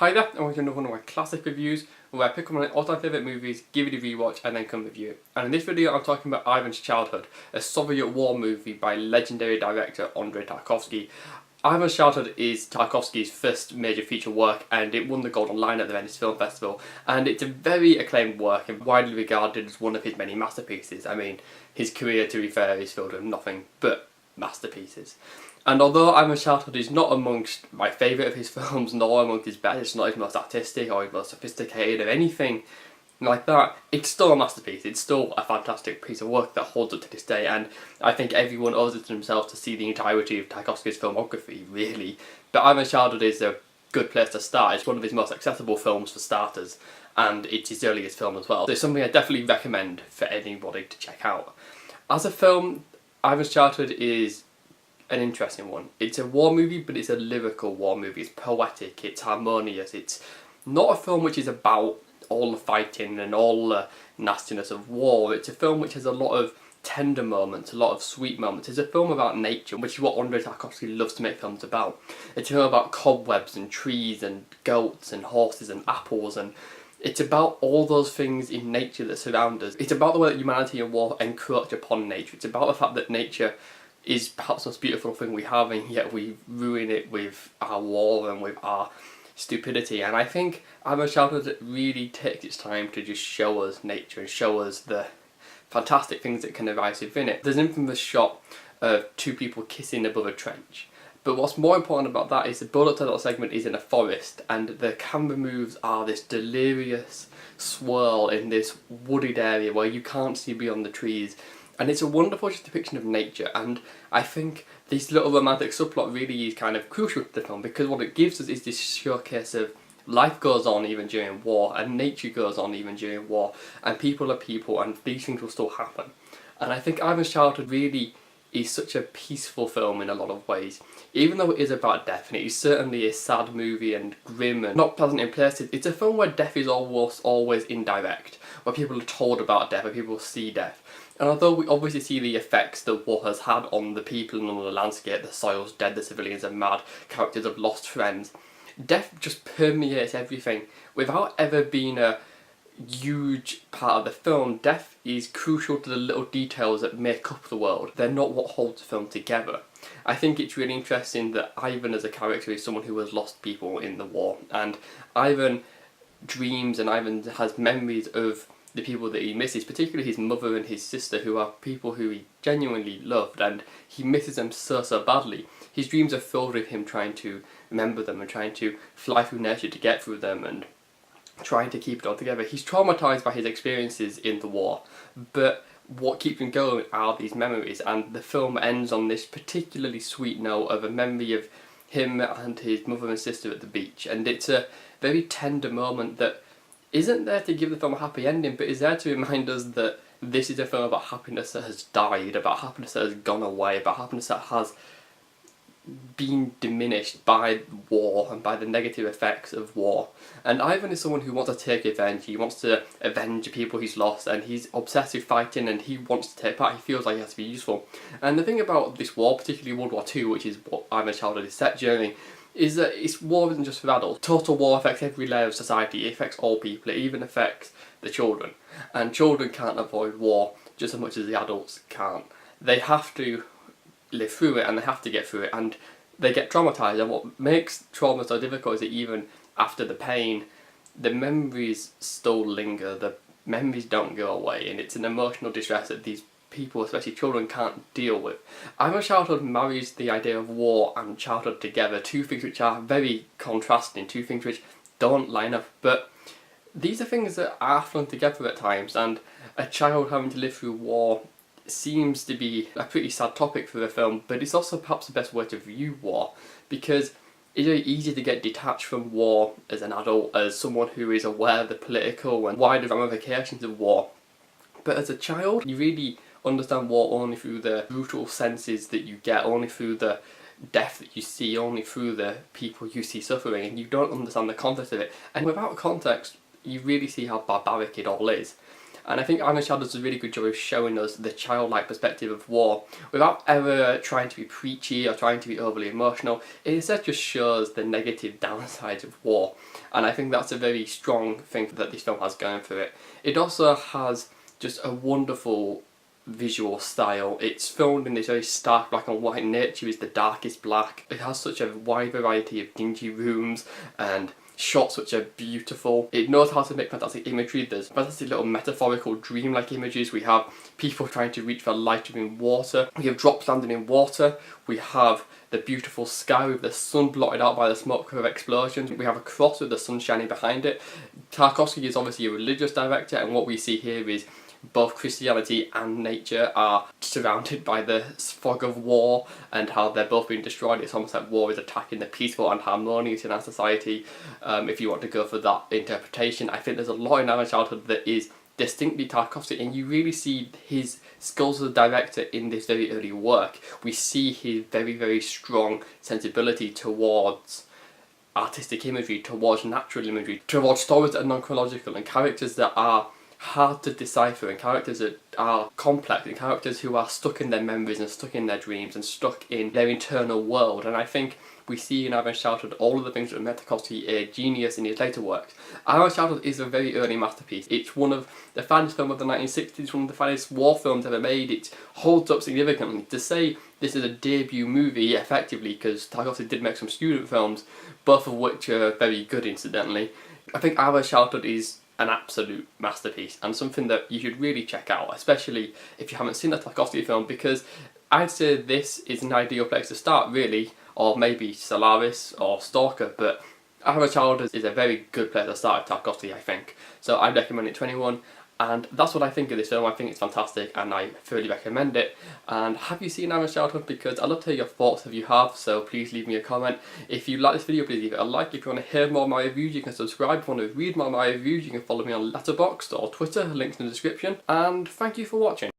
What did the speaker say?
Hi there, and welcome to another one of my classic reviews where I pick up one of my favourite movies, give it a rewatch and then come review it. And in this video I'm talking about Ivan's Childhood, a Soviet war movie by legendary director Andrei Tarkovsky. Ivan's Childhood is Tarkovsky's first major feature work and it won the Golden Lion at the Venice Film Festival, and it's a very acclaimed work and widely regarded as one of his many masterpieces. I mean, his career, to be fair, is filled with nothing but masterpieces. And although Ivan's Childhood is not amongst my favourite of his films, nor amongst his best, it's not his most artistic or his most sophisticated or anything like that, it's still a masterpiece. It's still a fantastic piece of work that holds up to this day, and I think everyone owes it to themselves to see the entirety of Tarkovsky's filmography, really. But Ivan's Childhood is a good place to start. It's one of his most accessible films for starters, and it's his earliest film as well. So it's something I definitely recommend for anybody to check out. As a film, Ivan's Childhood is an interesting one. It's a war movie, but it's a lyrical war movie. It's poetic, it's harmonious, it's not a film which is about all the fighting and all the nastiness of war. It's a film which has a lot of tender moments, a lot of sweet moments. It's a film about nature, which is what Andrei Tarkovsky loves to make films about. It's a film about cobwebs and trees and goats and horses and apples, and it's about all those things in nature that surround us. It's about the way that humanity and war encroach upon nature. It's about the fact that nature is perhaps the most beautiful thing we have, and yet we ruin it with our war and with our stupidity. And I think Ivan's Childhood really takes its time to just show us nature and show us the fantastic things that can arise within it. There's an infamous shot of two people kissing above a trench, but what's more important about that is the bullet title segment is in a forest, and the camera moves are this delirious swirl in this wooded area where you can't see beyond the trees. And it's a wonderful depiction of nature, and I think this little romantic subplot really is kind of crucial to the film, because what it gives us is this showcase of life goes on even during war, and nature goes on even during war, and people are people, and these things will still happen. And I think Ivan's Childhood really is such a peaceful film in a lot of ways. Even though it is about death, and it is certainly a sad movie and grim and not pleasant in places, it's a film where death is almost always indirect, where people are told about death, where people see death. And although we obviously see the effects that war has had on the people and on the landscape, the soil's dead, the civilians are mad, characters have lost friends, death just permeates everything. Without ever being a huge part of the film, death is crucial to the little details that make up the world. They're not what holds the film together. I think it's really interesting that Ivan as a character is someone who has lost people in the war, and Ivan dreams and Ivan has memories of the people that he misses, particularly his mother and his sister, who are people who he genuinely loved, and he misses them so badly. His dreams are filled with him trying to remember them and trying to fly through nature to get through them and trying to keep it all together. He's traumatised by his experiences in the war, but what keeps him going are these memories, and the film ends on this particularly sweet note of a memory of him and his mother and sister at the beach, and it's a very tender moment that isn't there to give the film a happy ending, but is there to remind us that this is a film about happiness that has died, about happiness that has gone away, about happiness that has been diminished by war and by the negative effects of war. And Ivan is someone who wants to take revenge. He wants to avenge the people he's lost, and he's obsessed with fighting, and he wants to take part. He feels like he has to be useful. And the thing about this war, particularly World War II, which is what Ivan's Childhood is set during, is that war isn't just for adults. Total war affects every layer of society. It affects all people. It even affects the children. And children can't avoid war just as much as the adults can't. They have to live through it, and they have to get through it, and they get traumatised. And what makes trauma so difficult is that even after the pain, the memories still linger. The memories don't go away, and it's an emotional distress that these people, especially children, can't deal with. Ivan's Childhood marries the idea of war and childhood together, two things which are very contrasting, two things which don't line up, but these are things that are thrown together at times, and a child having to live through war seems to be a pretty sad topic for the film, but it's also perhaps the best way to view war, because it's very easy to get detached from war as an adult, as someone who is aware of the political and wider ramifications of war. But as a child, you really understand war only through the brutal senses that you get, only through the death that you see, only through the people you see suffering, and you don't understand the context of it. And without context, you really see how barbaric it all is. And I think Ivan Childhood does a really good job of showing us the childlike perspective of war without ever trying to be preachy or trying to be overly emotional. It instead just shows the negative downsides of war, and I think that's a very strong thing that this film has going for it. It also has just a wonderful visual style. It's filmed in this very stark black and white. Nature is the darkest black. It has such a wide variety of dingy rooms and shots which are beautiful. It knows how to make fantastic imagery. There's fantastic little metaphorical dreamlike images. We have people trying to reach for light in water. We have drops landing in water. We have the beautiful sky with the sun blotted out by the smoke of explosions. We have a cross with the sun shining behind it. Tarkovsky is obviously a religious director, and what we see here is both Christianity and nature are surrounded by the fog of war and how they're both being destroyed. It's almost like war is attacking the peaceful and harmonious in our society. If you want to go for that interpretation, I think there's a lot in Our Childhood that is distinctly Tarkovsky, and you really see his skills as a director in this very early work. We see his very, very strong sensibility towards artistic imagery, towards natural imagery, towards stories that are non-chronological and characters that are hard to decipher, and characters that are complex, and characters who are stuck in their memories and stuck in their dreams and stuck in their internal world. And I think we see in Ivan Childhood all of the things that made Tarkovsky a genius in his later works. Ivan Childhood is a very early masterpiece. It's one of the finest films of the 1960s, one of the finest war films ever made. It holds up significantly. To say this is a debut movie, effectively, because Tarkovsky did make some student films, both of which are very good incidentally, I think Ivan Childhood is an absolute masterpiece and something that you should really check out, especially if you haven't seen a Tarkovsky film, because I'd say this is an ideal place to start really, or maybe Solaris or Stalker, but Our Childhood is a very good place to start with Tarkovsky, I think. So I'd recommend it to anyone, and that's what I think of this film. I think it's fantastic and I thoroughly recommend it. And have you seen Our Childhood? Because I'd love to hear your thoughts if you have, so please leave me a comment. If you like this video, please leave it a like. If you want to hear more of my reviews, you can subscribe. If you want to read more of my reviews, you can follow me on Letterboxd or Twitter, links in the description. And thank you for watching.